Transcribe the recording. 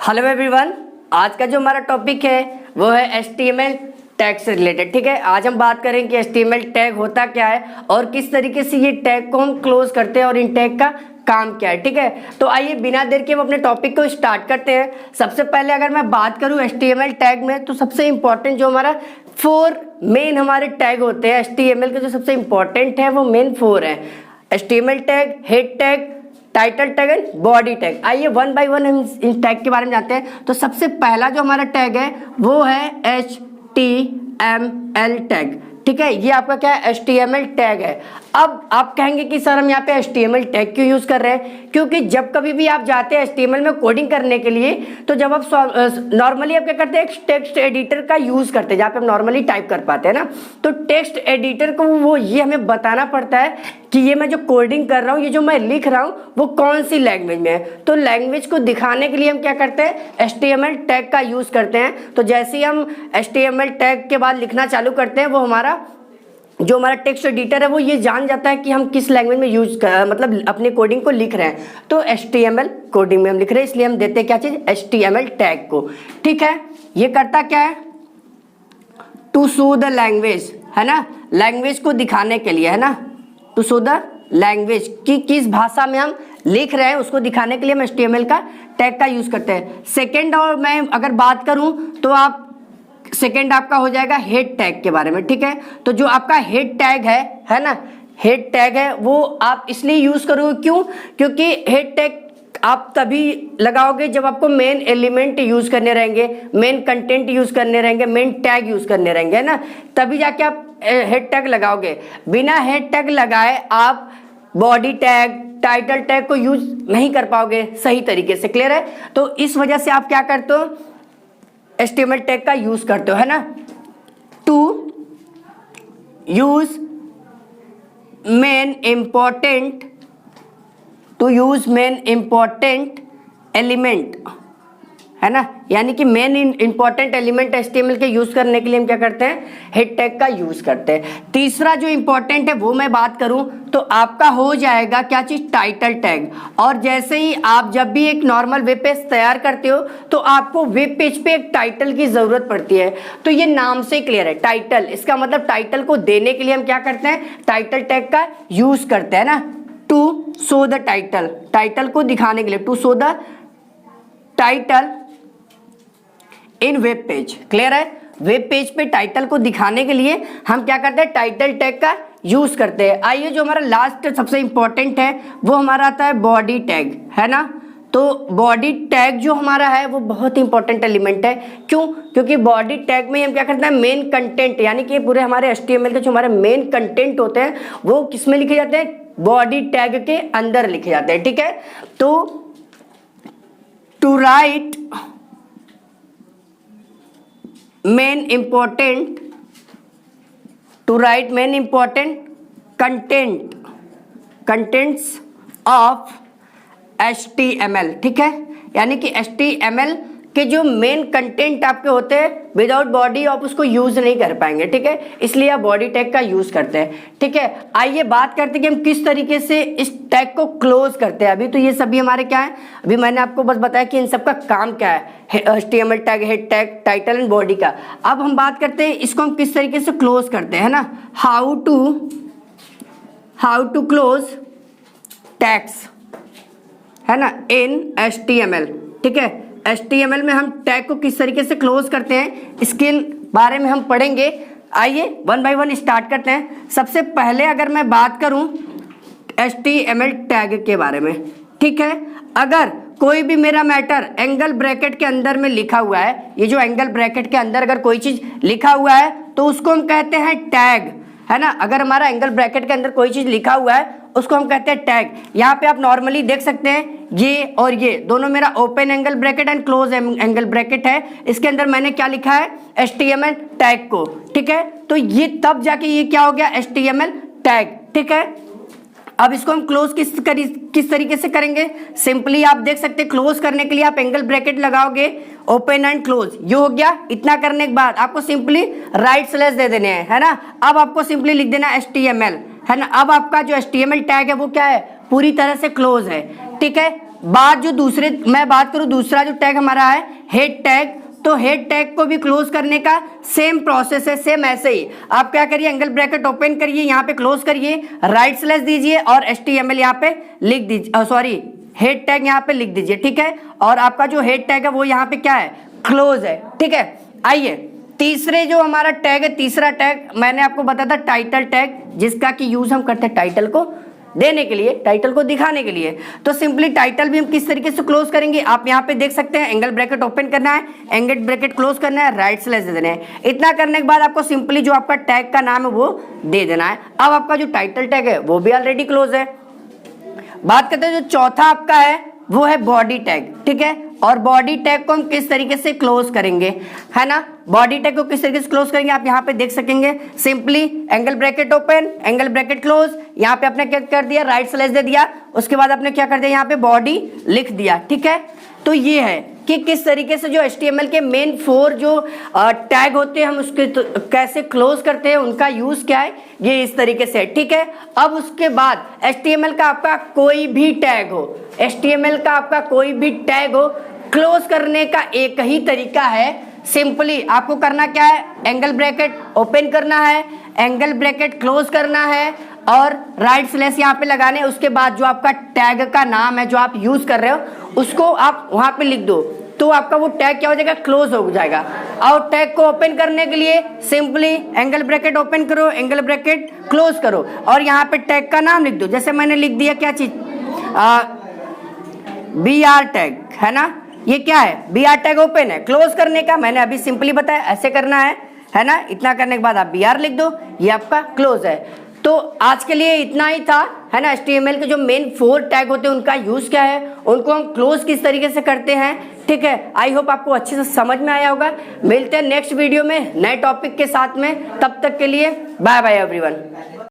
Hello everyone, आज का जो हमारा टॉपिक है वो है HTML टैग से रिलेटेड। ठीक है, आज हम बात करें कि HTML टैग होता क्या है और किस तरीके से ये टैग को हम क्लोज करते हैं और इन टैग का काम क्या है। ठीक है, तो आइए बिना देर के हम अपने टॉपिक को स्टार्ट करते हैं। सबसे पहले अगर मैं बात करूं HTML टैग में, तो सबसे इंपॉर्टेंट जो हमारा 4 मेन हमारे टैग होते हैं HTML के, जो सबसे इंपॉर्टेंट है वो मेन 4 है। HTML tag, head tag, title tag and body tag. आइए वन बाय वन हम इन टैग के बारे में जानते हैं। तो सबसे पहला जो हमारा टैग है वो है HTML टैग। ठीक है, ये आपका क्या है, HTML टैग है। अब आप कहेंगे कि सर हम यहाँ पे HTML टैग क्यों यूज कर रहे हैं? क्योंकि जब कभी भी आप जाते हैं HTML में कोडिंग करने के लिए, तो जब आप नॉर्मली आप क्या करते हैं, टेक्स्ट एडिटर का यूज करते हैं जहाँ पे हम नॉर्मली टाइप कर पाते हैं ना। तो टेक्स्ट एडिटर को वो ये हमें बताना पड़ता है कि ये मैं जो कोडिंग कर रहा हूँ, ये जो मैं लिख रहा हूँ वो कौन सी लैंग्वेज में है। तो लैंग्वेज को दिखाने के लिए हम क्या करते हैं, HTML टैग का यूज करते हैं। तो जैसे ही हम HTML टैग के बाद लिखना चालू करते हैं, वो हमारा जो हमारा टेक्स्ट एडिटर है वो ये जान जाता है कि हम किस लैंग्वेज में यूज कर मतलब अपने कोडिंग को लिख रहे हैं। तो HTML कोडिंग में हम लिख रहे हैं, इसलिए हम देते हैं क्या चीज, HTML टैग को। ठीक है, ये करता क्या है, टू शो द लैंग्वेज, है ना, लैंग्वेज को दिखाने के लिए, है ना, टू शो द लैंग्वेज कि किस भाषा में हम लिख रहे हैं उसको दिखाने के लिए हम HTML का टैग का यूज करते हैं। सेकेंड, और मैं अगर बात करूं तो आप सेकेंड आपका हो जाएगा हेड टैग के बारे में। ठीक है, तो जो आपका हेड टैग है ना, हेड टैग है वो आप इसलिए यूज करोगे, क्यों? क्योंकि हेड टैग आप तभी लगाओगे जब आपको मेन एलिमेंट यूज करने रहेंगे, मेन कंटेंट यूज करने रहेंगे, मेन टैग यूज करने रहेंगे, है ना, तभी जाके आप हेड टैग लगाओगे। बिना हेड टैग लगाए आप बॉडी टैग, टाइटल टैग को यूज नहीं कर पाओगे सही तरीके से। क्लियर है? तो इस वजह से आप क्या करते हो, HTML टैग का यूज करते हो, है ना, to use main important element, है ना, यानी कि मेन इंपॉर्टेंट एलिमेंट HTML के यूज करने के लिए हम क्या करते हैं, हेड टैग का यूज करते हैं। तीसरा जो इंपॉर्टेंट है वो मैं बात करूं तो आपका हो जाएगा क्या चीज, टाइटल टैग। और जैसे ही आप जब भी एक नॉर्मल वेब पेज तैयार करते हो तो आपको वेब पेज पे एक टाइटल की जरूरत पड़ती है। तो ये नाम से क्लियर है, टाइटल, इसका मतलब टाइटल को देने के लिए हम क्या करते हैं, टाइटल टैग का यूज करते हैं ना, to show the title, title को दिखाने के लिए, to show the title in web page. Clear है? वेब पेज पे टाइटल को दिखाने के लिए हम क्या करते हैं, टाइटल टैग का यूज करते हैं। आइए जो हमारा लास्ट सबसे इंपॉर्टेंट है वो हमारा आता है बॉडी टैग, है ना। तो बॉडी टैग जो हमारा है वो बहुत इंपॉर्टेंट एलिमेंट है। क्यों? क्योंकि बॉडी टैग में हम क्या करते हैं, मेन कंटेंट, यानी कि पूरे हमारे HTML के जो हमारे मेन कंटेंट होते हैं वो किस में लिखे जाते हैं, बॉडी टैग के अंदर लिखे जाते हैं। ठीक है, तो to write main important contents of HTML। ठीक है, यानी कि HTML के जो मेन कंटेंट आपके होते हैं विदाउट बॉडी आप उसको यूज नहीं कर पाएंगे। ठीक है, इसलिए आप बॉडी टैग का यूज करते हैं। ठीक है, आइए बात करते हैं कि हम किस तरीके से इस टैग को क्लोज करते हैं। अभी तो ये सभी हमारे क्या है, अभी मैंने आपको बस बताया कि इन सब का काम क्या है, HTML tag, head tag, title and body का। अब हम बात करते हैं इसको हम किस तरीके से क्लोज करते हैं ना, हाउ टू क्लोज टैग्स, है ना, इन HTML। ठीक है, HTML में हम टैग को किस तरीके से क्लोज करते हैं इसके बारे में हम पढ़ेंगे। आइए वन बाय वन स्टार्ट करते हैं। सबसे पहले अगर मैं बात करूं HTML टैग के बारे में, ठीक है, अगर कोई भी मेरा मैटर एंगल ब्रैकेट के अंदर में लिखा हुआ है, ये जो एंगल ब्रैकेट के अंदर अगर कोई चीज लिखा हुआ है तो उसको हम कहते हैं टैग, है ना। अगर हमारा एंगल ब्रैकेट के अंदर कोई चीज लिखा हुआ है उसको हम कहते हैं टैग। यहाँ पे आप नॉर्मली देख सकते हैं ये और ये दोनों मेरा open angle bracket and close angle bracket है, इसके अंदर मैंने क्या लिखा है, HTML टैग को। ठीक है, तो ये तब जाके ये क्या हो गया, HTML टैग। ठीक है, अब इसको हम क्लोज किस तरीके से करेंगे, सिंपली आप देख सकते हैं, क्लोज करने के लिए आप एंगल ब्रैकेट लगाओगे, ओपन एंड क्लोज, ये हो गया। इतना करने के बाद आपको सिंपली राइट स्लैश दे देने हैं, है ना। अब आपको सिंपली लिख देना HTML, है ना। अब आपका जो HTML टैग है वो क्या है, पूरी तरह से क्लोज है। ठीक है, बाद जो दूसरे मैं बात करूं, दूसरा जो टैग हमारा है हेड टैग, तो हेड टैग को भी क्लोज करने का सेम प्रोसेस है, सेम ऐसे ही आप क्या करिए, एंगल ब्रैकेट ओपन करिए, यहाँ पे क्लोज करिए, राइट स्लैश दीजिए और HTML यहाँ पे लिख दीजिए, सॉरी हेड टैग यहाँ पे लिख दीजिए, ठीक है। और आपका जो हेड टैग है वो यहाँ पे क्या है, क्लोज है, ठीक है। आइए तीसरे जो हमारा टैग है, तीसरा टैग मैंने आपको बताया था टाइटल टैग, जिसका कि यूज हम करते हैं टाइटल को देने के लिए, टाइटल को दिखाने के लिए। तो सिंपली टाइटल भी हम किस तरीके से क्लोज करेंगे, आप यहाँ पे देख सकते हैं, एंगल ब्रैकेट ओपन करना है, एंगल ब्रैकेट क्लोज करना है, राइट स्लैश दे देना है। इतना करने के बाद आपको सिंपली जो आपका टैग का नाम है वो दे देना है। अब आपका जो टाइटल टैग है वो भी ऑलरेडी क्लोज है। बात करते हैं जो चौथा आपका है वो है बॉडी टैग, ठीक है। और बॉडी टैग को हम किस तरीके से क्लोज करेंगे, है ना, बॉडी टैग को किस तरीके से क्लोज करेंगे आप यहाँ पे देख सकेंगे। Simply angle bracket open, angle bracket close, यहाँ पे आपने क्या कर दिया, राइट स्लैश दे दिया, उसके बाद आपने क्या कर दिया, यहाँ पे बॉडी लिख दिया, ठीक है। तो ये है कि किस तरीके से जो HTML के मेन 4 जो टैग होते हैं हम उसके कैसे क्लोज करते हैं, उनका यूज क्या है, ये इस तरीके से है, ठीक है। अब उसके बाद HTML का आपका कोई भी टैग हो, HTML का आपका कोई भी टैग हो, क्लोज करने का एक ही तरीका है, सिंपली आपको करना क्या है, एंगल ब्रैकेट ओपन करना है, एंगल ब्रैकेट क्लोज करना है और राइट स्लैश यहाँ पे लगाने। उसके बाद जो आपका टैग का नाम है जो आप यूज कर रहे हो उसको आप वहां पे लिख दो, तो आपका वो टैग क्या हो जाएगा, क्लोज हो जाएगा। और टैग को ओपन करने के लिए सिंपली एंगल ब्रैकेट ओपन करो, एंगल ब्रैकेट क्लोज करो और यहाँ पे टैग का नाम लिख दो। जैसे मैंने लिख दिया क्या चीज, BR टैग, है ना, ये क्या है, BR टैग ओपन है, क्लोज करने का मैंने अभी सिंपली बताया ऐसे करना है ना। इतना करने के बाद आप BR लिख दो, ये आपका क्लोज है। तो आज के लिए इतना ही था, है ना। HTML के जो मेन 4 टैग होते हैं उनका यूज क्या है, उनको हम क्लोज किस तरीके से करते हैं, ठीक है। आई होप आपको अच्छे से समझ में आया होगा। मिलते हैं नेक्स्ट वीडियो में नए टॉपिक के साथ में, तब तक के लिए बाय बाय एवरीवन।